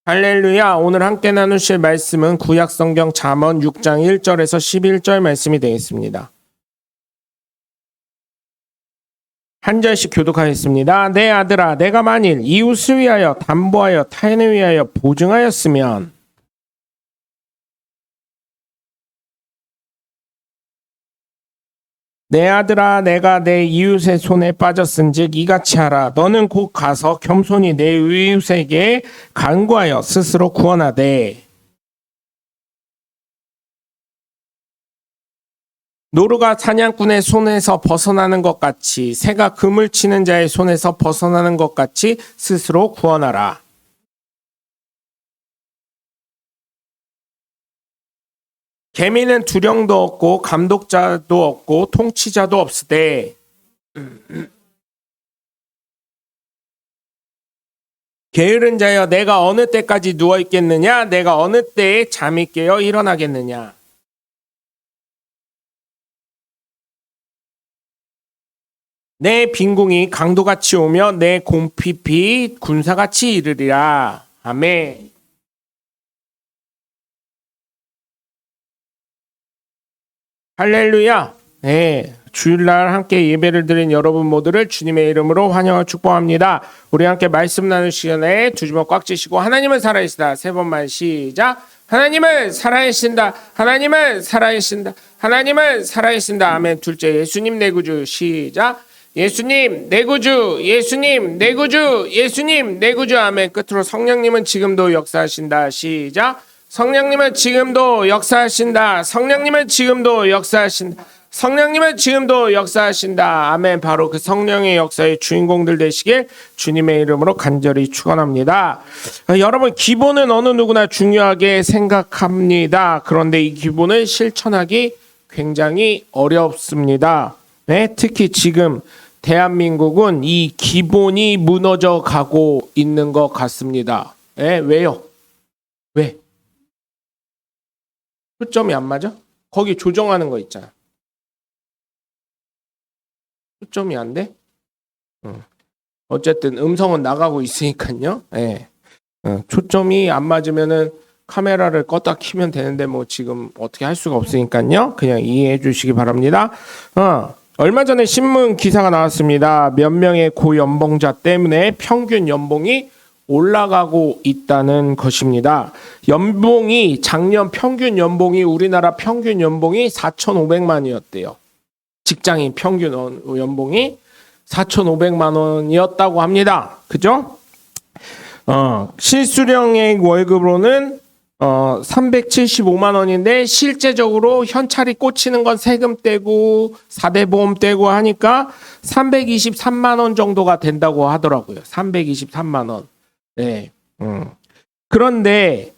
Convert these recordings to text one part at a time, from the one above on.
할렐루야. 오늘 함께 나누실 말씀은 구약성경 잠언 6장 1절에서 11절 말씀이 되겠습니다. 한 절씩 교독하겠습니다. 내 아들아, 내가 만일 이웃을 위하여 담보하여 타인을 위하여 보증하였으면 내 아들아, 내가 내 이웃의 손에 빠졌은즉 이같이 하라. 너는 곧 가서 겸손히 내 이웃에게 간구하여 스스로 구원하되 노루가 사냥꾼의 손에서 벗어나는 것 같이 새가 그물 치는 자의 손에서 벗어나는 것 같이 스스로 구원하라. 개미는 두령도 없고 감독자도 없고 통치자도 없으되 게으른 자여, 내가 어느 때까지 누워 있겠느냐? 내가 어느 때에 잠이 깨어 일어나겠느냐? 내 빈궁이 강도같이 오며 내 곰핍이 군사같이 이르리라. 아멘. 할렐루야. 네, 주일날 함께 예배를 드린 여러분 모두를 주님의 이름으로 환영하고 축복합니다. 우리 함께 말씀 나눌 시간에 두 주먹 꽉 쥐시고 하나님은 살아계시다. 세 번만 시작. 하나님은 살아계신다. 하나님은 살아계신다. 하나님은 살아계신다. 아멘. 둘째, 예수님 내 구주. 시작. 예수님 내 구주, 예수님 내 구주, 예수님 내 구주. 아멘. 끝으로 성령님은 지금도 역사하신다. 시작. 성령님은 지금도 역사하신다. 성령님은 지금도 역사하신다. 성령님은 지금도 역사하신다. 아멘. 바로 그 성령의 역사의 주인공들 되시길 주님의 이름으로 간절히 축원합니다. 여러분, 기본은 어느 누구나 중요하게 생각합니다. 그런데 이 기본을 실천하기 굉장히 어렵습니다. 네, 특히 지금 대한민국은 이 기본이 무너져 가고 있는 것 같습니다. 네, 왜요? 왜? 초점이 안 맞아? 거기 조정하는 거 있잖아. 초점이 안 돼? 어쨌든 음성은 나가고 있으니까요. 네. 초점이 안 맞으면은 카메라를 껐다 키면 되는데 뭐 지금 어떻게 할 수가 없으니까요. 그냥 이해해 주시기 바랍니다. 얼마 전에 신문 기사가 나왔습니다. 몇 명의 고연봉자 때문에 평균 연봉이 올라가고 있다는 것입니다. 연봉이 작년 평균 연봉이 우리나라 평균 연봉이 4,500만이었대요. 직장인 평균 연봉이 4,500만 원이었다고 합니다. 그죠? 실수령액 월급으로는 375만 원인데 실제적으로 현찰이 꽂히는 건 세금 떼고 4대 보험 떼고 하니까 323만 원 정도가 된다고 하더라고요. 323만 원. 네. 그런데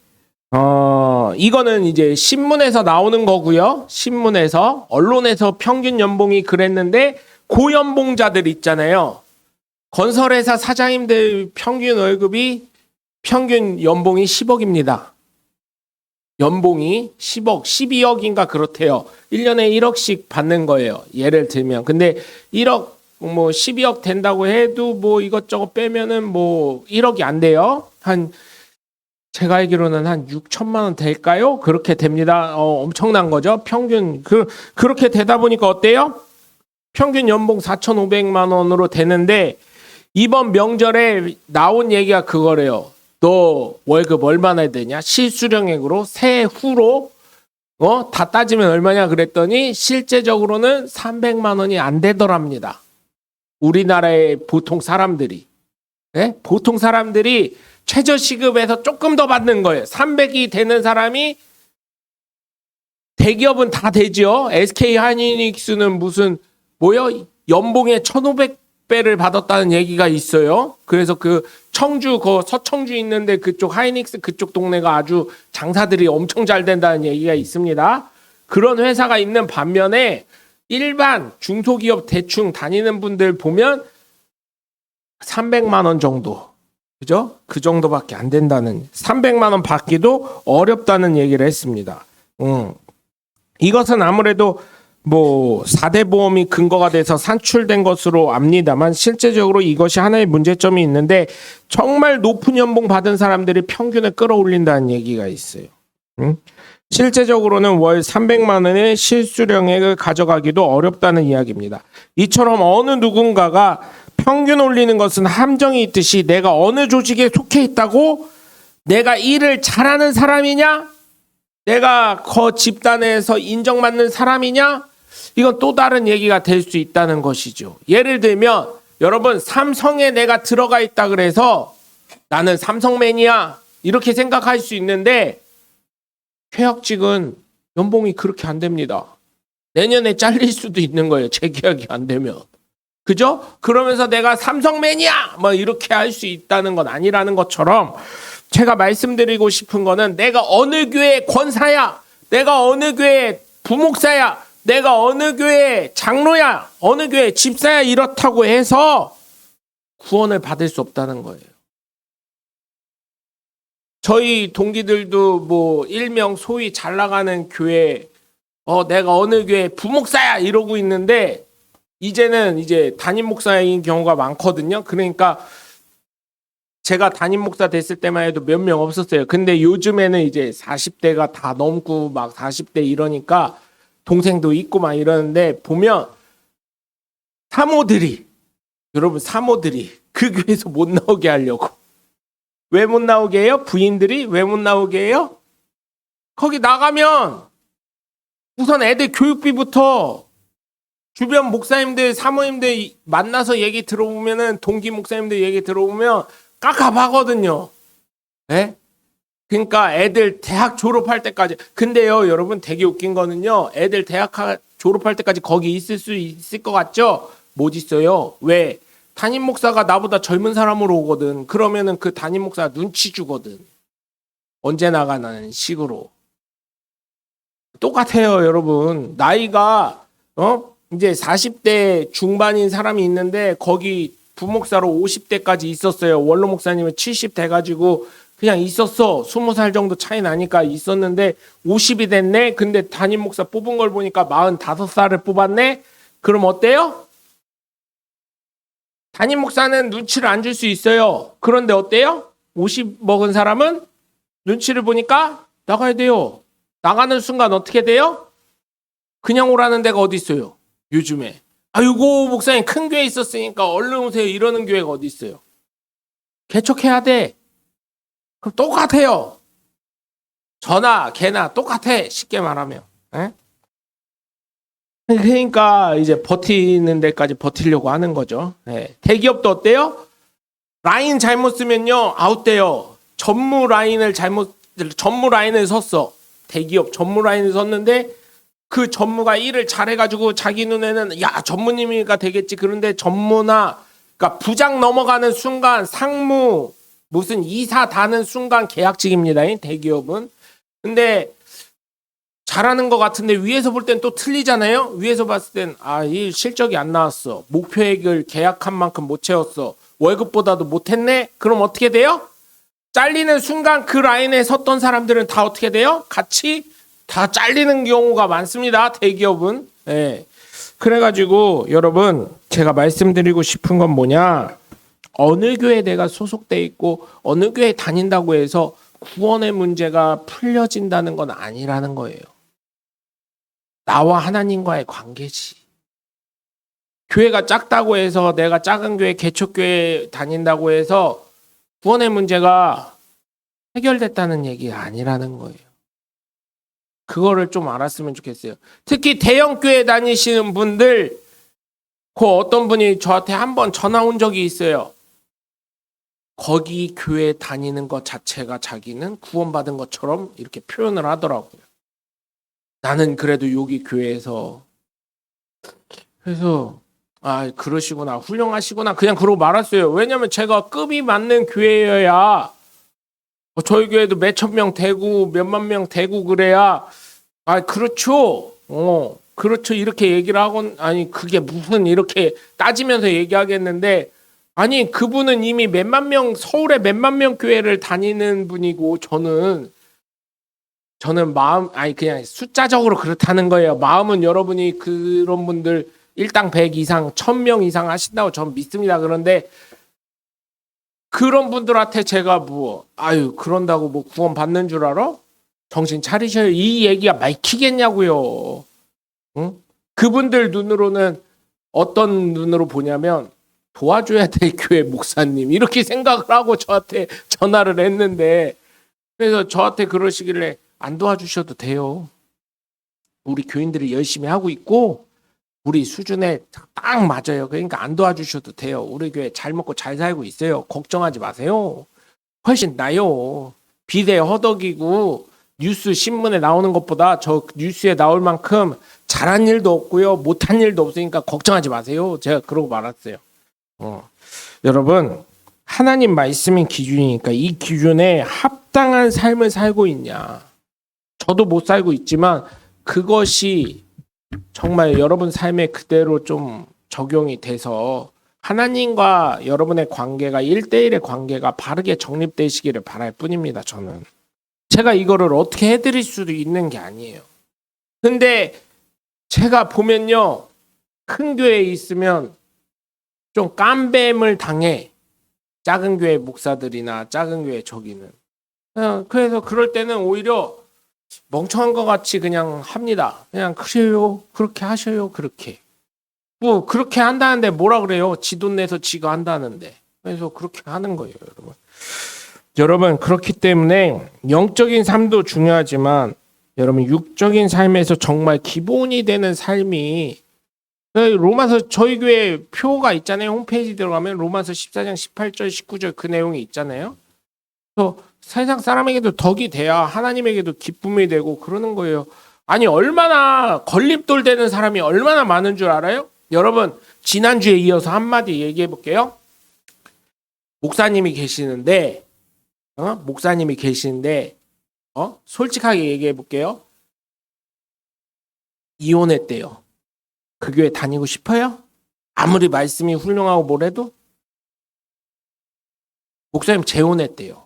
이거는 이제 신문에서 나오는 거고요. 신문에서 언론에서 평균 연봉이 그랬는데 고연봉자들 있잖아요. 건설회사 사장님들 평균 월급이 평균 연봉이 10억입니다. 연봉이 10억, 12억인가 그렇대요. 1년에 1억씩 받는 거예요. 예를 들면. 근데 1억 뭐 12억 된다고 해도 뭐 이것저것 빼면은 뭐 1억이 안 돼요. 제가 알기로는 한 6천만 원 될까요? 그렇게 됩니다. 엄청난 거죠. 평균 그렇게 되다 보니까 어때요? 평균 연봉 4,500만 원으로 되는데 이번 명절에 나온 얘기가 그거래요. 너 월급 얼마나 되냐? 실수령액으로 세후로 다 따지면 얼마냐 그랬더니 실제적으로는 300만 원이 안 되더랍니다. 우리나라의 보통 사람들이. 네? 보통 사람들이 최저시급에서 조금 더 받는 거예요. 300이 되는 사람이 대기업은 다 되죠. SK 하이닉스는 무슨 뭐요? 연봉에 1,500배를 받았다는 얘기가 있어요. 그래서 그 청주 서청주 있는데 그쪽 하이닉스 그쪽 동네가 아주 장사들이 엄청 잘 된다는 얘기가 있습니다. 그런 회사가 있는 반면에 일반 중소기업 대충 다니는 분들 보면 300만 원 정도. 그죠? 그 정도밖에 안 된다는 300만 원 받기도 어렵다는 얘기를 했습니다. 이것은 아무래도 뭐 4대 보험이 근거가 돼서 산출된 것으로 압니다만 실제적으로 이것이 하나의 문제점이 있는데 정말 높은 연봉 받은 사람들이 평균을 끌어올린다는 얘기가 있어요. 응? 실제적으로는 월 300만 원의 실수령액을 가져가기도 어렵다는 이야기입니다. 이처럼 어느 누군가가 평균 올리는 것은 함정이 있듯이 내가 어느 조직에 속해 있다고 내가 일을 잘하는 사람이냐? 내가 그 집단에서 인정받는 사람이냐? 이건 또 다른 얘기가 될 수 있다는 것이죠. 예를 들면 여러분 삼성에 내가 들어가 있다 그래서 나는 삼성맨이야 이렇게 생각할 수 있는데 퇴학직은 연봉이 그렇게 안 됩니다. 내년에 잘릴 수도 있는 거예요. 재계약이 안 되면. 그죠? 그러면서 내가 삼성맨이야! 뭐 이렇게 할 수 있다는 건 아니라는 것처럼 제가 말씀드리고 싶은 거는 내가 어느 교회 권사야! 내가 어느 교회 부목사야! 내가 어느 교회 장로야! 어느 교회 집사야! 이렇다고 해서 구원을 받을 수 없다는 거예요. 저희 동기들도 뭐 일명 소위 잘 나가는 교회 내가 어느 교회 부목사야 이러고 있는데 이제는 이제 담임 목사인 경우가 많거든요. 그러니까 제가 담임 목사 됐을 때만 해도 몇 명 없었어요. 근데 요즘에는 이제 40대가 다 넘고 막 40대 이러니까 동생도 있고 막 이러는데 보면 사모들이 여러분 사모들이 그 교회에서 못 나오게 하려고 왜 못 나오게 해요? 부인들이 왜 못 나오게 해요? 거기 나가면 우선 애들 교육비부터 주변 목사님들 사모님들 만나서 얘기 들어보면은 동기 목사님들 얘기 들어보면 깝깝하거든요. 네? 그러니까 애들 대학 졸업할 때까지 근데요 여러분 되게 웃긴 거는요 애들 대학 졸업할 때까지 거기 있을 수 있을 것 같죠? 못 있어요. 왜? 담임 목사가 나보다 젊은 사람으로 오거든. 그러면은 그 담임 목사가 눈치 주거든. 언제 나가는 식으로. 똑같아요, 여러분. 나이가 이제 40대 중반인 사람이 있는데 거기 부목사로 50대까지 있었어요. 원로 목사님은 70 돼가지고 그냥 있었어. 20살 정도 차이 나니까 있었는데 50이 됐네. 근데 담임 목사 뽑은 걸 보니까 45살을 뽑았네. 그럼 어때요? 담임 목사는 눈치를 안 줄 수 있어요. 그런데 어때요? 50 먹은 사람은 눈치를 보니까 나가야 돼요. 나가는 순간 어떻게 돼요? 그냥 오라는 데가 어디 있어요? 요즘에. 아이고 목사님 큰 교회 있었으니까 얼른 오세요. 이러는 교회가 어디 있어요? 개척해야 돼. 그럼 똑같아요. 저나 걔나 똑같아. 쉽게 말하면. 에? 그러니까 이제 버티는 데까지 버티려고 하는 거죠. 네. 대기업도 어때요? 라인 잘못 쓰면요 아웃돼요. 전무 라인을 섰어. 대기업 전무 라인을 섰는데 그 전무가 일을 잘해가지고 자기 눈에는 야 전무님이가 되겠지. 그런데 전무나 그러니까 부장 넘어가는 순간 상무 무슨 이사 다는 순간 계약직입니다. 대기업은. 근데 잘하는 것 같은데 위에서 볼 땐 또 틀리잖아요. 위에서 봤을 땐 이 실적이 안 나왔어. 목표액을 계약한 만큼 못 채웠어. 월급보다도 못했네. 그럼 어떻게 돼요? 잘리는 순간 그 라인에 섰던 사람들은 다 어떻게 돼요? 같이 다 잘리는 경우가 많습니다. 대기업은. 네. 그래가지고 여러분 제가 말씀드리고 싶은 건 뭐냐. 어느 교회에 내가 소속돼 있고 어느 교회에 다닌다고 해서 구원의 문제가 풀려진다는 건 아니라는 거예요. 나와 하나님과의 관계지. 교회가 작다고 해서 내가 작은 교회 개척교회 다닌다고 해서 구원의 문제가 해결됐다는 얘기 아니라는 거예요. 그거를 좀 알았으면 좋겠어요. 특히 대형교회 다니시는 분들 그 어떤 분이 저한테 한번 전화 온 적이 있어요. 거기 교회 다니는 것 자체가 자기는 구원받은 것처럼 이렇게 표현을 하더라고요. 나는 그래도 여기 교회에서 그래서 그러시구나 훌륭하시구나 그냥 그러고 말았어요. 왜냐면 제가 급이 맞는 교회여야 저희 교회도 몇천 명 되고 몇만 명 되고 그래야 그렇죠. 그렇죠 이렇게 얘기를 하곤 그게 무슨 이렇게 따지면서 얘기하겠는데 그분은 이미 몇만 명 서울에 몇만 명 교회를 다니는 분이고 저는 저는 그냥 숫자적으로 그렇다는 거예요. 마음은 여러분이 그런 분들 일당 100 이상, 1000명 이상 하신다고 전 믿습니다. 그런데 그런 분들한테 제가 그런다고 뭐 구원 받는 줄 알아? 정신 차리셔요. 이 얘기가 막히겠냐고요. 응? 그분들 눈으로는 어떤 눈으로 보냐면 도와줘야 될 교회 목사님 이렇게 생각을 하고 저한테 전화를 했는데, 그래서 저한테 그러시길래 안 도와주셔도 돼요. 우리 교인들이 열심히 하고 있고 우리 수준에 딱 맞아요. 그러니까 안 도와주셔도 돼요. 우리 교회 잘 먹고 잘 살고 있어요. 걱정하지 마세요. 훨씬 나요. 비대 허덕이고 뉴스 신문에 나오는 것보다 저 뉴스에 나올 만큼 잘한 일도 없고요. 못한 일도 없으니까 걱정하지 마세요. 제가 그러고 말았어요. 여러분, 하나님 말씀이 기준이니까 이 기준에 합당한 삶을 살고 있냐. 저도 못 살고 있지만 그것이 정말 여러분 삶에 그대로 좀 적용이 돼서 하나님과 여러분의 관계가 1대1의 관계가 바르게 정립되시기를 바랄 뿐입니다. 저는 제가 이거를 어떻게 해드릴 수도 있는 게 아니에요. 근데 제가 보면요, 큰 교회에 있으면 좀 깜뱀을 당해. 작은 교회 목사들이나 작은 교회 저기는. 그래서 그럴 때는 오히려 멍청한 것 같이 그냥 합니다. 그냥 그래요, 그렇게 하셔요, 그렇게. 뭐 그렇게 한다는데 뭐라 그래요? 지 돈 내서 지가 한다는데. 그래서 그렇게 하는 거예요, 여러분. 여러분, 그렇기 때문에 영적인 삶도 중요하지만 여러분 육적인 삶에서 정말 기본이 되는 삶이, 로마서 저희 교회 표가 있잖아요. 홈페이지 들어가면 로마서 14장 18절 19절 그 내용이 있잖아요. 그래서 세상 사람에게도 덕이 돼야 하나님에게도 기쁨이 되고 그러는 거예요. 아니 얼마나 걸림돌 되는 사람이 얼마나 많은 줄 알아요? 여러분, 지난주에 이어서 한마디 얘기해 볼게요. 목사님이 계시는데 솔직하게 얘기해 볼게요. 이혼했대요. 그 교회 다니고 싶어요? 아무리 말씀이 훌륭하고 뭐래도? 목사님 재혼했대요.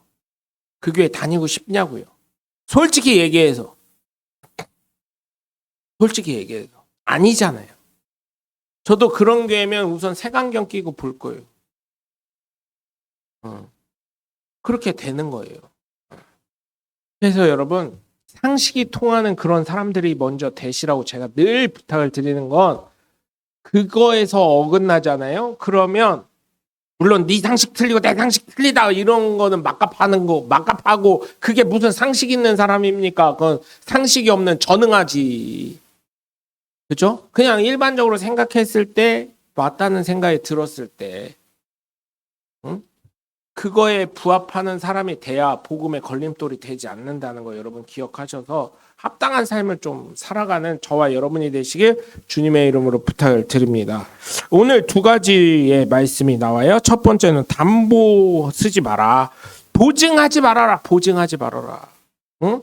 그 교회 다니고 싶냐고요. 솔직히 얘기해서 아니잖아요. 저도 그런 교회면 우선 색안경 끼고 볼 거예요. 그렇게 되는 거예요. 그래서 여러분, 상식이 통하는 그런 사람들이 먼저 되시라고 제가 늘 부탁을 드리는 건, 그거에서 어긋나잖아요. 그러면 물론 네 상식 틀리고 내 상식 틀리다 이런 거는 막갑하고 그게 무슨 상식 있는 사람입니까? 그건 상식이 없는 전응하지. 그죠? 그냥 일반적으로 생각했을 때, 맞다는 생각이 들었을 때, 그거에 부합하는 사람이 돼야 복음의 걸림돌이 되지 않는다는 거 여러분 기억하셔서 합당한 삶을 좀 살아가는 저와 여러분이 되시길 주님의 이름으로 부탁을 드립니다. 오늘 두 가지의 말씀이 나와요. 첫 번째는 담보 쓰지 마라. 보증하지 말아라. 응?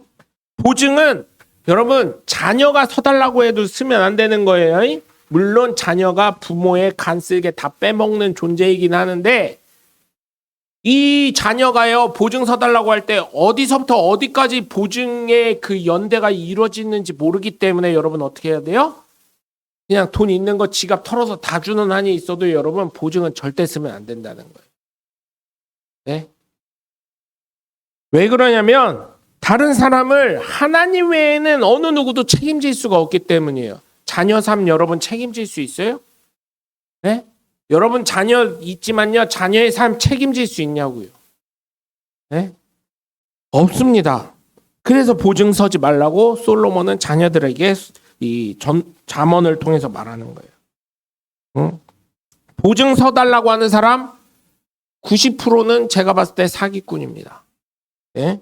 보증은 여러분 자녀가 서달라고 해도 쓰면 안 되는 거예요. 물론 자녀가 부모의 간쓸게 다 빼먹는 존재이긴 하는데, 이 자녀가요 보증 서달라고 할 때 어디서부터 어디까지 보증의 그 연대가 이루어지는지 모르기 때문에 여러분 어떻게 해야 돼요? 그냥 돈 있는 거 지갑 털어서 다 주는 한이 있어도 여러분 보증은 절대 쓰면 안 된다는 거예요. 네? 왜 그러냐면 다른 사람을 하나님 외에는 어느 누구도 책임질 수가 없기 때문이에요. 자녀 삶 여러분 책임질 수 있어요? 네? 여러분 자녀 있지만요, 자녀의 삶 책임질 수 있냐고요. 네? 없습니다. 그래서 보증 서지 말라고 솔로몬은 자녀들에게 이 잠언을 통해서 말하는 거예요. 응? 보증 서달라고 하는 사람 90%는 제가 봤을 때 사기꾼입니다. 네?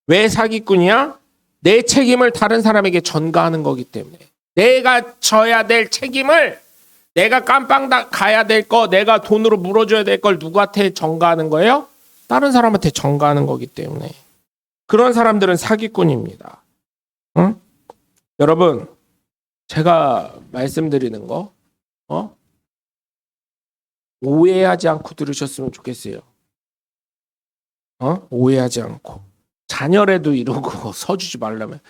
왜 사기꾼이야? 내 책임을 다른 사람에게 전가하는 거기 때문에. 내가 져야 될 책임을, 내가 깜빵 가야 될 거, 내가 돈으로 물어줘야 될 걸 누구한테 전가하는 거예요? 다른 사람한테 전가하는 거기 때문에. 그런 사람들은 사기꾼입니다. 응? 여러분, 제가 말씀드리는 거 오해하지 않고 들으셨으면 좋겠어요. 오해하지 않고. 자녀라도 이러고 서주지 말라면.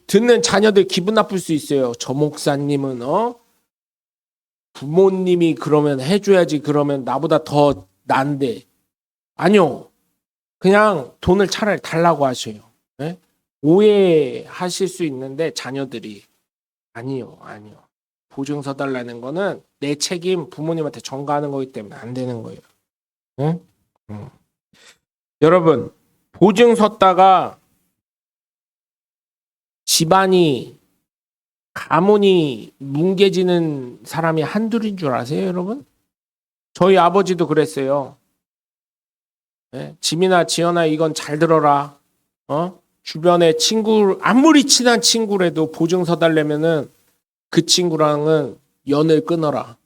듣는 자녀들 기분 나쁠 수 있어요. 저 목사님은 부모님이 그러면 해줘야지, 그러면 나보다 더 난데. 아니요. 그냥 돈을 차라리 달라고 하셔요. 네? 오해하실 수 있는데 자녀들이 아니요. 보증서 달라는 거는 내 책임 부모님한테 전가하는 거기 때문에 안 되는 거예요. 네? 여러분, 보증 섰다가 집안이 가문이 뭉개지는 사람이 한둘인 줄 아세요, 여러분? 저희 아버지도 그랬어요. 네? 지민아, 지연아, 이건 잘 들어라. 주변에 친구, 아무리 친한 친구라도 보증 서달래면은 그 친구랑은 연을 끊어라.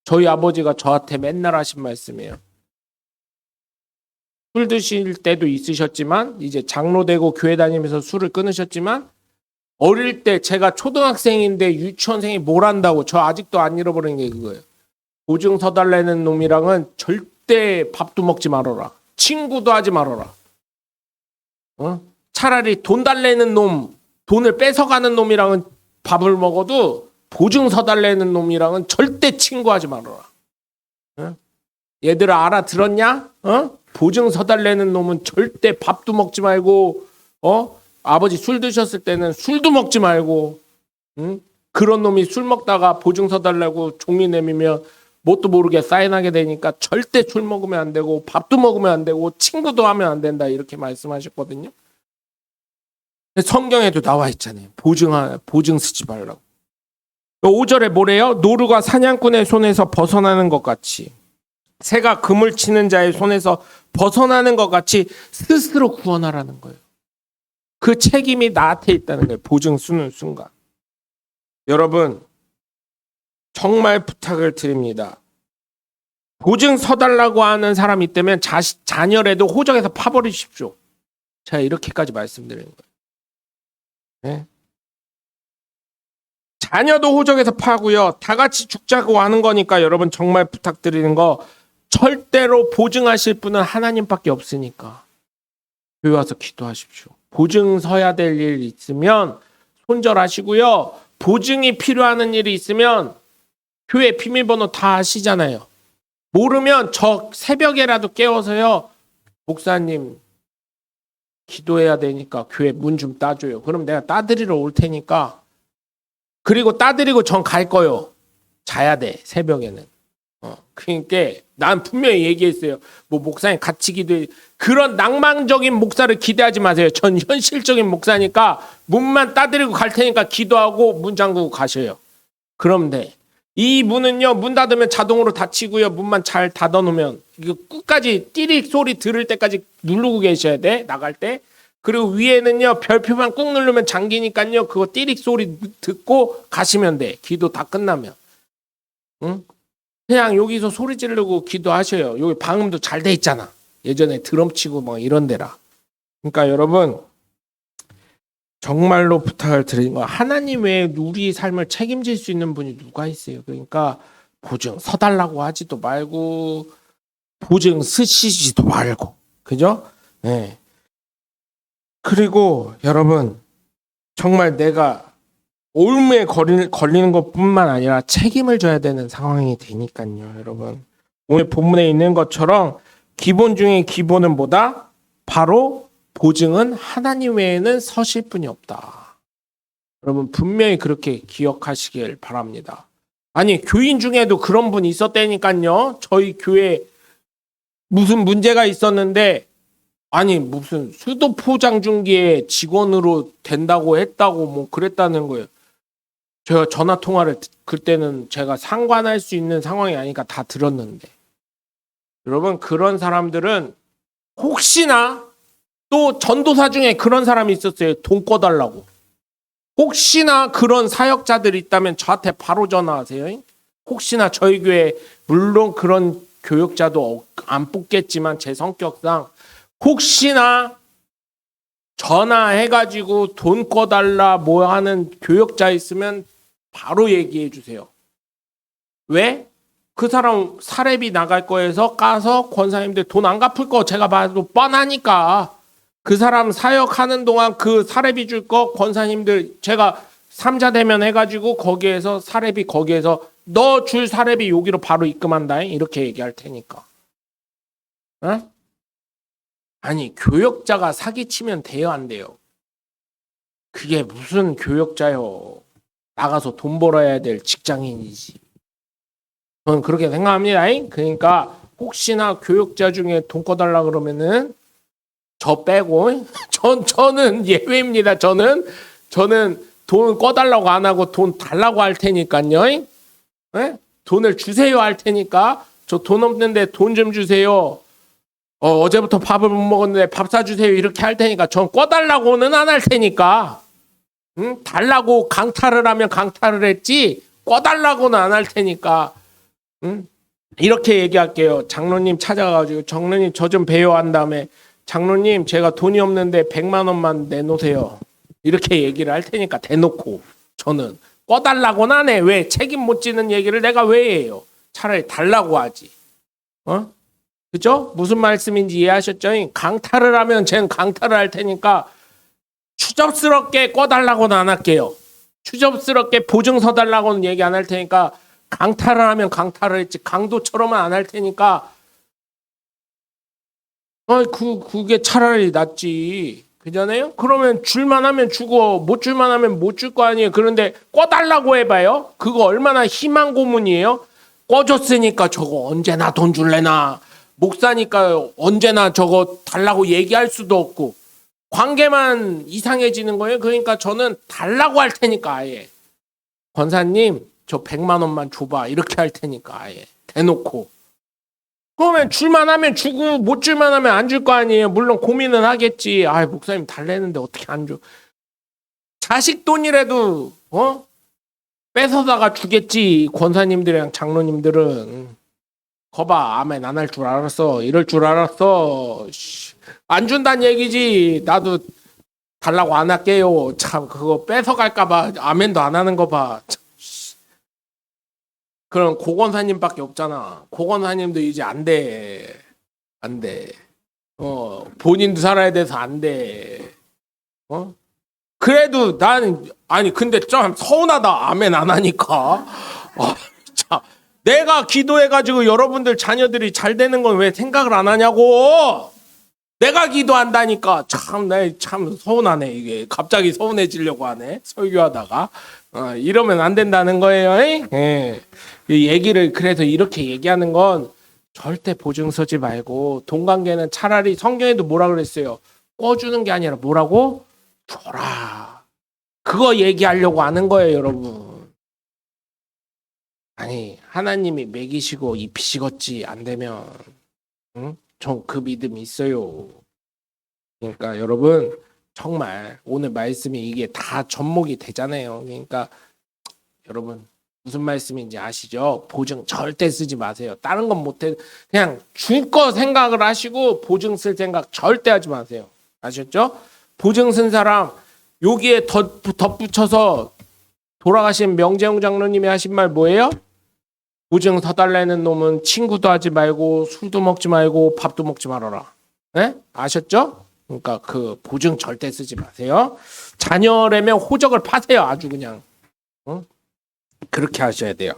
저희 아버지가 저한테 맨날 하신 말씀이에요. 술 드실 때도 있으셨지만, 이제 장로 되고 교회 다니면서 술을 끊으셨지만, 어릴 때 제가 초등학생인데 유치원생이 뭘 한다고, 저 아직도 안 잃어버린 게 그거예요. 보증 서달라는 놈이랑은 절대 밥도 먹지 말아라. 친구도 하지 말아라. 차라리 돈 달래는 놈, 돈을 뺏어가는 놈이랑은 밥을 먹어도 보증 서달래는 놈이랑은 절대 친구하지 말아라. 얘들아, 알아들었냐? 보증 서달래는 놈은 절대 밥도 먹지 말고, 아버지 술 드셨을 때는 술도 먹지 말고, 그런 놈이 술 먹다가 보증 서달라고 종이 내밀면 뭣도 모르게 사인하게 되니까 절대 술 먹으면 안 되고 밥도 먹으면 안 되고 친구도 하면 안 된다, 이렇게 말씀하셨거든요. 성경에도 나와 있잖아요. 보증 쓰지 말라고. 5절에 뭐래요? 노루가 사냥꾼의 손에서 벗어나는 것 같이, 새가 그물 치는 자의 손에서 벗어나는 것 같이 스스로 구원하라는 거예요. 그 책임이 나한테 있다는 거예요. 보증 쓰는 순간. 여러분, 정말 부탁을 드립니다. 보증 서달라고 하는 사람이 있다면 자녀라도 호적에서 파버리십시오. 제가 이렇게까지 말씀드리는 거예요. 네? 자녀도 호적에서 파고요. 다 같이 죽자고 하는 거니까 여러분, 정말 부탁드리는 거, 절대로 보증하실 분은 하나님밖에 없으니까 교회 와서 기도하십시오. 보증 서야 될 일 있으면 손절하시고요. 보증이 필요한 일이 있으면 교회 비밀번호 다 아시잖아요. 모르면 저 새벽에라도 깨워서요, 목사님 기도해야 되니까 교회 문 좀 따줘요. 그럼 내가 따드리러 올 테니까. 그리고 따드리고 전 갈 거요. 자야 돼, 새벽에는. 그러니까 난 분명히 얘기했어요. 뭐 목사님 같이 기도해. 그런 낭만적인 목사를 기대하지 마세요. 전 현실적인 목사니까 문만 따드리고 갈 테니까 기도하고 문 잠그고 가셔요. 그럼 돼. 이 문은요, 문 닫으면 자동으로 닫히고요. 문만 잘 닫아놓으면 이거 끝까지 띠릭 소리 들을 때까지 누르고 계셔야 돼, 나갈 때. 그리고 위에는요, 별표만 꾹 누르면 잠기니까요, 그거 띠릭 소리 듣고 가시면 돼. 기도 다 끝나면. 응? 그냥 여기서 소리 지르고 기도하셔요. 여기 방음도 잘 돼 있잖아. 예전에 드럼 치고 뭐 이런 데라. 그러니까 여러분, 정말로 부탁을 드리는 거, 하나님 외에 우리 삶을 책임질 수 있는 분이 누가 있어요? 그러니까 보증 서달라고 하지도 말고 보증 쓰시지도 말고, 그죠? 네. 그리고 여러분, 정말 내가 올무에 걸리는 것뿐만 아니라 책임을 져야 되는 상황이 되니까요, 여러분. 오늘 본문에 있는 것처럼 기본 중에 기본은 뭐다? 바로 보증은 하나님 외에는 서실 분이 없다. 여러분, 분명히 그렇게 기억하시길 바랍니다. 아니, 교인 중에도 그런 분이 있었다니까요. 저희 교회 무슨 문제가 있었는데, 아니 무슨 수도 포장중기의 직원으로 된다고 했다고 뭐 그랬다는 거예요. 제가 전화 통화를 그때는 제가 상관할 수 있는 상황이 아니니까 다 들었는데, 여러분, 그런 사람들은 혹시나, 또 전도사 중에 그런 사람이 있었어요. 돈 꺼달라고. 혹시나 그런 사역자들이 있다면 저한테 바로 전화하세요. 혹시나 저희 교회, 물론 그런 교육자도 안 뽑겠지만 제 성격상 혹시나 전화해가지고 돈 꺼달라 뭐 하는 교역자 있으면 바로 얘기해 주세요. 왜? 그 사람 사례비 나갈 거에서 까서 권사님들 돈 안 갚을 거 제가 봐도 뻔하니까 그 사람 사역하는 동안 그 사례비 줄 거 권사님들 제가 삼자 대면 해가지고 거기에서 사례비 거기에서 너 줄 사례비 여기로 바로 입금한다 이렇게 얘기할 테니까. 어? 아니 교역자가 사기치면 돼요 안 돼요? 그게 무슨 교역자요? 나가서 돈 벌어야 될 직장인이지. 저는 그렇게 생각합니다. 그러니까 혹시나 교역자 중에 돈 꺼달라 그러면은 저 빼고 저는 예외입니다. 저는 돈 꺼달라고 안 하고 돈 달라고 할 테니까요. 네? 돈을 주세요 할 테니까 저 돈 없는데 돈 좀 주세요. 어제부터 밥을 못 먹었는데 밥 사주세요 이렇게 할 테니까 전 꺼달라고는 안 할 테니까. 응? 달라고 강탈을 하면 강탈을 했지 꺼달라고는 안 할 테니까. 응? 이렇게 얘기할게요. 장로님 찾아가가지고 장로님 저 좀 배워 한 다음에 장로님 제가 돈이 없는데 100만 원만 내놓으세요. 이렇게 얘기를 할 테니까 대놓고 저는 꺼달라고는 안 해. 왜 책임 못 지는 얘기를 내가 왜 해요? 차라리 달라고 하지. 그죠? 무슨 말씀인지 이해하셨죠? 강탈을 하면 쟤는 강탈을 할 테니까 추접스럽게 꺼달라고는 안 할게요. 추접스럽게 보증서 달라고는 얘기 안 할 테니까 강탈을 하면 강탈을 했지 강도처럼은 안 할 테니까 그게 차라리 낫지. 그잖아요? 그러면 줄만 하면 주고 못 줄만 하면 못 줄 거 아니에요. 그런데 꺼달라고 해봐요. 그거 얼마나 희망 고문이에요. 꺼줬으니까 저거 언제나 돈 줄래나. 목사니까 언제나 저거 달라고 얘기할 수도 없고 관계만 이상해지는 거예요. 그러니까 저는 달라고 할 테니까 아예 권사님 저 100만 원만 줘봐 이렇게 할 테니까 아예 대놓고. 그러면 줄만 하면 주고 못 줄만 하면 안 줄 거 아니에요. 물론 고민은 하겠지. 목사님 달래는데 어떻게 안 줘. 자식 돈이라도 뺏어다가 주겠지. 권사님들이랑 장로님들은. 거봐 아멘 안 할 줄 알았어. 이럴 줄 알았어. 안 준다는 얘기지. 나도 달라고 안 할게요. 참 그거 뺏어갈까 봐 아멘도 안 하는 거 봐. 그럼 고건사님밖에 없잖아. 고건사님도 이제 안 돼. 안 돼. 본인도 살아야 돼서 안 돼. 그래도 근데 좀 서운하다. 아멘 안 하니까. 참. 내가 기도해가지고 여러분들 자녀들이 잘 되는 건 왜 생각을 안 하냐고. 내가 기도한다니까. 참 서운하네. 이게 갑자기 서운해지려고 하네. 설교하다가. 이러면 안 된다는 거예요. 예. 이 얘기를 그래서 이렇게 얘기하는 건 절대 보증 서지 말고 돈 관계는 차라리 성경에도 뭐라 그랬어요? 꺼주는 게 아니라 뭐라고? 줘라. 그거 얘기하려고 하는 거예요, 여러분. 아니 하나님이 먹이시고 입히시겠지 안 되면 응? 전 그 믿음이 있어요. 그러니까 여러분 정말 오늘 말씀이 이게 다 접목이 되잖아요. 그러니까 여러분 무슨 말씀인지 아시죠? 보증 절대 쓰지 마세요. 다른 건 못해. 그냥 줄 거 생각을 하시고 보증 쓸 생각 절대 하지 마세요. 아셨죠? 보증 쓴 사람 여기에 덧붙여서 돌아가신 명재용 장로님이 하신 말 뭐예요? 보증 서달라는 놈은 친구도 하지 말고 술도 먹지 말고 밥도 먹지 말아라. 네? 아셨죠? 그러니까 그 보증 절대 쓰지 마세요. 자녀라면 호적을 파세요. 아주 그냥. 그렇게 하셔야 돼요.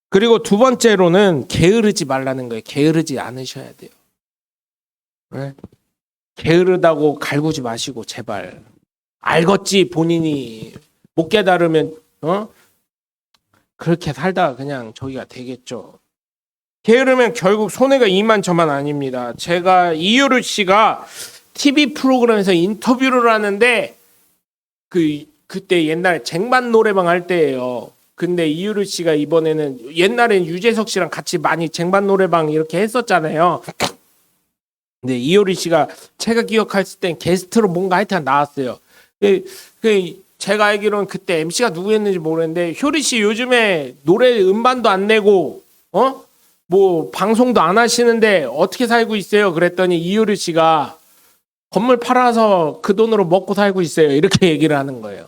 그리고 두 번째로는 게으르지 말라는 거예요. 게으르지 않으셔야 돼요. 네? 게으르다고 갈구지 마시고 제발. 알겠지 본인이 못 깨달으면 그렇게 살다가 그냥 저기가 되겠죠. 게으르면 결국 손해가 이만저만 아닙니다. 제가 이효르 씨가 TV 프로그램에서 인터뷰를 하는데 그때 옛날에 쟁반 노래방 할 때예요. 근데 이효르 씨가 이번에는 옛날엔 유재석 씨랑 같이 많이 쟁반 노래방 이렇게 했었잖아요. 근데 이효리 씨가 제가 기억했을 땐 게스트로 뭔가 하여튼 나왔어요. 제가 알기로는 그때 MC가 누구였는지 모르겠는데 효리 씨 요즘에 노래 음반도 안 내고 뭐 방송도 안 하시는데 어떻게 살고 있어요? 그랬더니 이효리 씨가 건물 팔아서 그 돈으로 먹고 살고 있어요. 이렇게 얘기를 하는 거예요.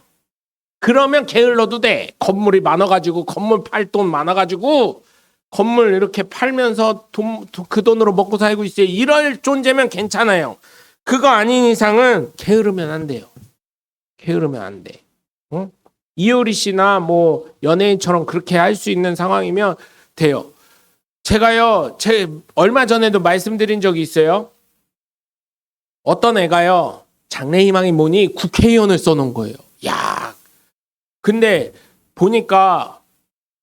그러면 게을러도 돼. 건물이 많아가지고 건물 팔 돈 많아가지고 건물 이렇게 팔면서 그 돈으로 먹고 살고 있어요. 이럴 존재면 괜찮아요. 그거 아닌 이상은 게으르면 안 돼요. 게으르면 안 돼. 어? 이효리 씨나 뭐 연예인처럼 그렇게 할 수 있는 상황이면 돼요. 제가요, 얼마 전에도 말씀드린 적이 있어요. 어떤 애가요, 장래희망이 뭐니 국회의원을 써놓은 거예요. 야, 근데 보니까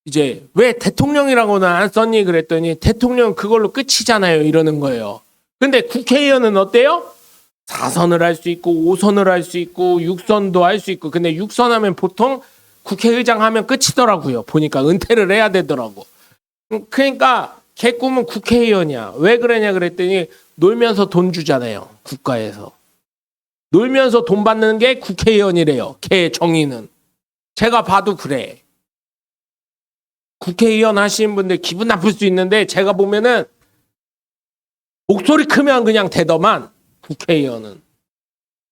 이제 왜 대통령이라고는 안 썼니 그랬더니 대통령 그걸로 끝이잖아요 이러는 거예요. 근데 국회의원은 어때요? 4선을 할 수 있고 5선을 할 수 있고 6선도 할 수 있고. 근데 6선 하면 보통 국회의장 하면 끝이더라고요. 보니까 은퇴를 해야 되더라고. 그러니까 걔 꿈은 국회의원이야. 왜 그러냐 그랬더니 놀면서 돈 주잖아요. 국가에서. 놀면서 돈 받는 게 국회의원이래요. 걔 정의는. 제가 봐도 그래. 국회의원 하시는 분들 기분 나쁠 수 있는데 제가 보면은 목소리 크면 그냥 되더만 국회의원은.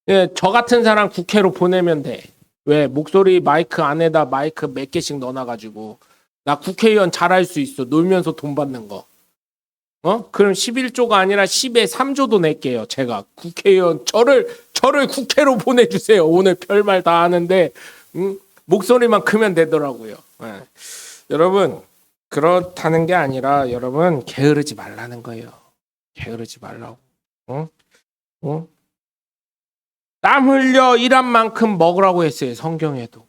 예, 저 같은 사람 국회로 보내면 돼. 왜? 목소리 마이크 안에다 마이크 몇 개씩 넣어놔가지고 나 국회의원 잘할 수 있어. 놀면서 돈 받는 거. 그럼 11조가 아니라 10에 3조도 낼게요. 제가 국회의원 저를 국회로 보내주세요. 오늘 별말 다 하는데 목소리만 크면 되더라고요. 네. 여러분 그렇다는 게 아니라 여러분 게으르지 말라는 거예요. 게으르지 말라고. 땀 흘려 일한 만큼 먹으라고 했어요. 성경에도.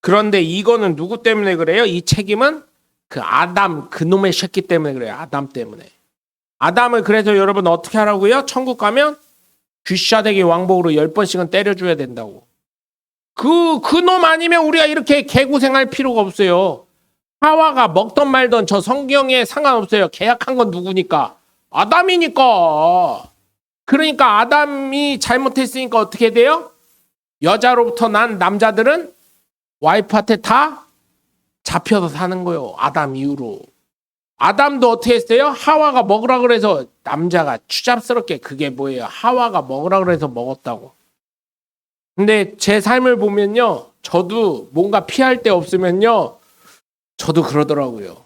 그런데 이거는 누구 때문에 그래요? 이 책임은 그 아담 그놈의 새끼 때문에 그래요. 아담 때문에. 아담을 그래서 여러분 어떻게 하라고요? 천국 가면 귀샤대기 왕복으로 10번씩은 때려줘야 된다고. 그놈 아니면 우리가 이렇게 개고생할 필요가 없어요. 하와가 먹던 말던 저 성경에 상관없어요. 계약한 건 누구니까? 아담이니까. 그러니까 아담이 잘못했으니까 어떻게 돼요? 여자로부터 난 남자들은 와이프한테 다 잡혀서 사는 거예요. 아담 이후로. 아담도 어떻게 했어요? 하와가 먹으라 그래서 남자가 추잡스럽게 그게 뭐예요? 하와가 먹으라 그래서 먹었다고. 근데 제 삶을 보면요. 저도 뭔가 피할 데 없으면요. 저도 그러더라고요.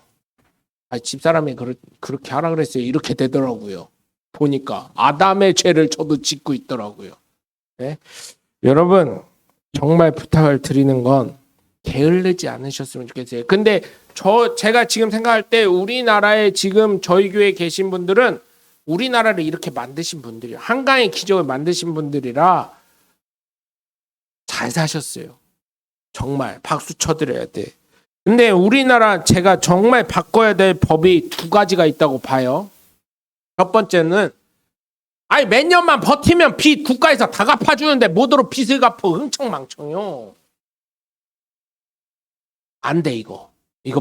집사람이 그렇게 하라 그랬어요. 이렇게 되더라고요. 보니까 아담의 죄를 저도 짓고 있더라고요. 네? 여러분 정말 부탁을 드리는 건 게을르지 않으셨으면 좋겠어요. 근데 제가 지금 생각할 때 우리나라에 지금 저희 교회에 계신 분들은 우리나라를 이렇게 만드신 분들이에요. 한강의 기적을 만드신 분들이라 잘 사셨어요. 정말 박수 쳐드려야 돼. 근데 우리나라 제가 정말 바꿔야 될 법이 두 가지가 있다고 봐요. 첫 번째는 몇 년만 버티면 빚 국가에서 다 갚아주는데 뭐더러 빚을 갚아 흥청망청요. 안 돼 이거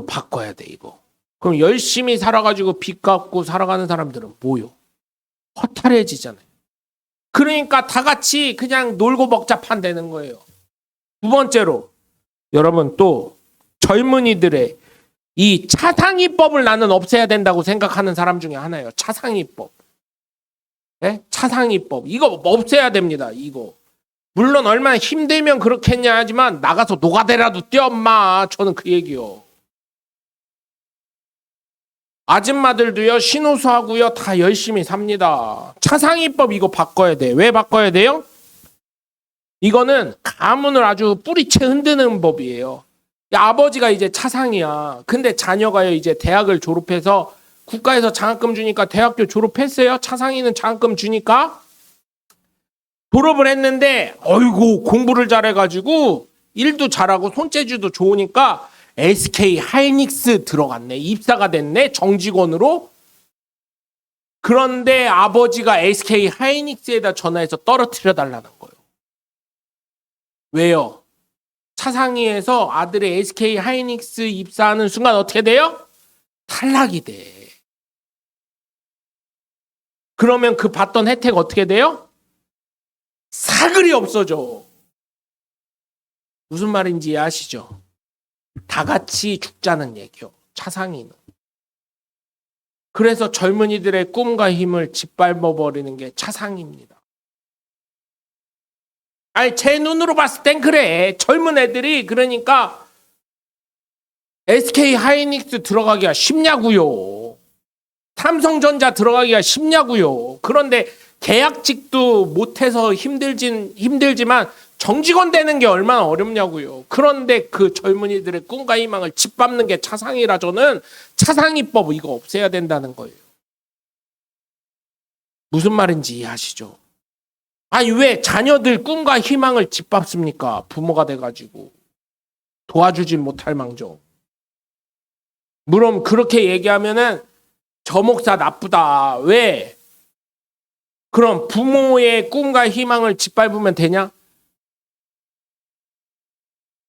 바꿔야 돼 이거. 그럼 열심히 살아가지고 빚 갚고 살아가는 사람들은 뭐요? 허탈해지잖아요. 그러니까 다 같이 그냥 놀고 먹자 판되는 거예요. 두 번째로 여러분 또 젊은이들의 이 차상위법을 나는 없애야 된다고 생각하는 사람 중에 하나예요. 차상위법. 네? 차상위법. 이거 없애야 됩니다. 이거. 물론 얼마나 힘들면 그렇겠냐 하지만 나가서 노가다라도 뛰어 엄마. 저는 그 얘기요. 아줌마들도요. 신호수하고요. 다 열심히 삽니다. 차상위법 이거 바꿔야 돼. 왜 바꿔야 돼요? 이거는 가문을 아주 뿌리채 흔드는 법이에요. 아버지가 이제 차상이야. 근데 자녀가요 이제 대학을 졸업해서 국가에서 장학금 주니까 대학교 졸업했어요. 차상이는 장학금 주니까 졸업을 했는데 어이구 공부를 잘해가지고 일도 잘하고 손재주도 좋으니까 SK 하이닉스 들어갔네. 입사가 됐네. 정직원으로. 그런데 아버지가 SK 하이닉스에다 전화해서 떨어뜨려 달라는 거예요. 왜요? 차상위에서 아들의 SK 하이닉스 입사하는 순간 어떻게 돼요? 탈락이 돼. 그러면 그 받던 혜택 어떻게 돼요? 사글이 없어져. 무슨 말인지 아시죠? 다 같이 죽자는 얘기요. 차상위는. 그래서 젊은이들의 꿈과 힘을 짓밟아버리는 게 차상위입니다. 제 눈으로 봤을 땐 그래. 젊은 애들이 그러니까 SK 하이닉스 들어가기가 쉽냐고요. 삼성전자 들어가기가 쉽냐고요. 그런데 계약직도 못해서 힘들지만 정직원 되는 게 얼마나 어렵냐고요. 그런데 그 젊은이들의 꿈과 희망을 짓밟는 게 차상위라. 저는 차상위법 이거 없애야 된다는 거예요. 무슨 말인지 이해하시죠? 아니 왜 자녀들 꿈과 희망을 짓밟습니까? 부모가 돼가지고 도와주지 못할 망정. 물론 그렇게 얘기하면은 저 목사 나쁘다. 왜? 그럼 부모의 꿈과 희망을 짓밟으면 되냐?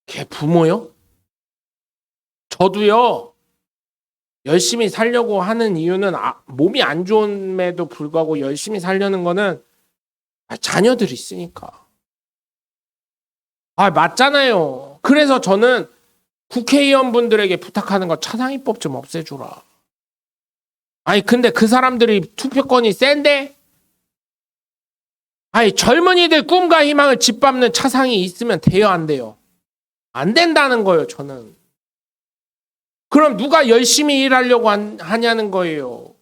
걔 부모요? 저도요. 열심히 살려고 하는 이유는 몸이 안 좋음에도 불구하고 열심히 살려는 거는 자녀들이 있으니까. 맞잖아요. 그래서 저는 국회의원분들에게 부탁하는 거 차상위법 좀 없애줘라. 아니 근데 그 사람들이 투표권이 센데? 아니 젊은이들 꿈과 희망을 짓밟는 차상이 있으면 돼요, 안 돼요? 안 된다는 거예요, 저는. 그럼 누가 열심히 일하려고 하냐는 거예요.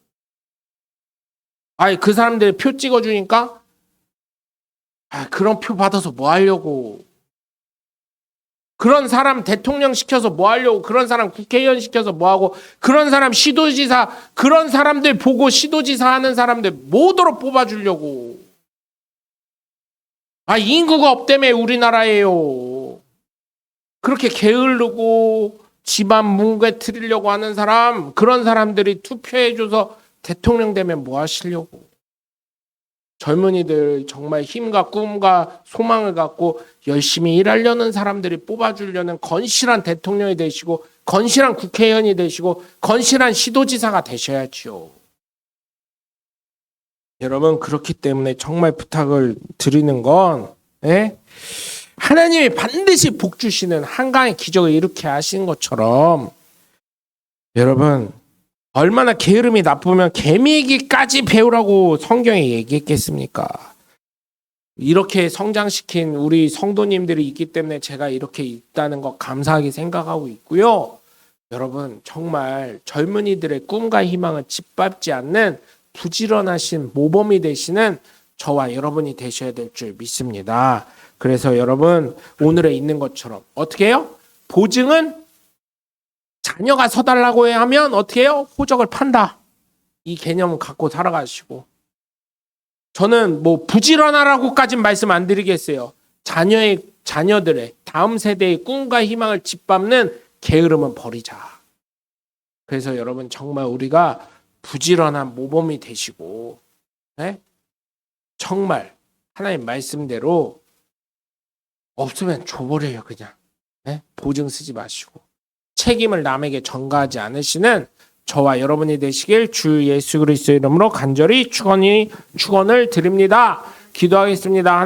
아니 그 사람들이 표 찍어주니까 그런 표 받아서 뭐 하려고. 그런 사람 대통령 시켜서 뭐 하려고. 그런 사람 국회의원 시켜서 뭐 하고. 그런 사람 시도지사, 그런 사람들 보고 시도지사 하는 사람들 뭐도록 뽑아주려고. 인구가 없다며 우리나라에요. 그렇게 게으르고 집안 뭉개뜨리려고 하는 사람, 그런 사람들이 투표해줘서 대통령 되면 뭐 하시려고. 젊은이들 정말 힘과 꿈과 소망을 갖고 열심히 일하려는 사람들이 뽑아주려는 건실한 대통령이 되시고 건실한 국회의원이 되시고 건실한 시도지사가 되셔야죠. 여러분 그렇기 때문에 정말 부탁을 드리는 건 하나님이 반드시 복 주시는 한강의 기적을 이렇게 하신 것처럼 여러분 얼마나 게으름이 나쁘면 개미기까지 배우라고 성경에 얘기했겠습니까? 이렇게 성장시킨 우리 성도님들이 있기 때문에 제가 이렇게 있다는 거 감사하게 생각하고 있고요. 여러분 정말 젊은이들의 꿈과 희망을 짓밟지 않는 부지런하신 모범이 되시는 저와 여러분이 되셔야 될 줄 믿습니다. 그래서 여러분 오늘에 있는 것처럼 어떻게 해요? 보증은 자녀가 서달라고 하면 어떻게 해요? 호적을 판다. 이 개념을 갖고 살아가시고. 저는 뭐 부지런하라고까지는 말씀 안 드리겠어요. 자녀들의 다음 세대의 꿈과 희망을 짓밟는 게으름은 버리자. 그래서 여러분 정말 우리가 부지런한 모범이 되시고 정말 하나님 말씀대로 없으면 줘버려요 그냥. 보증 쓰지 마시고. 책임을 남에게 전가하지 않으시는 저와 여러분이 되시길 주 예수 그리스도 이름으로 간절히 축원을 드립니다. 기도하겠습니다.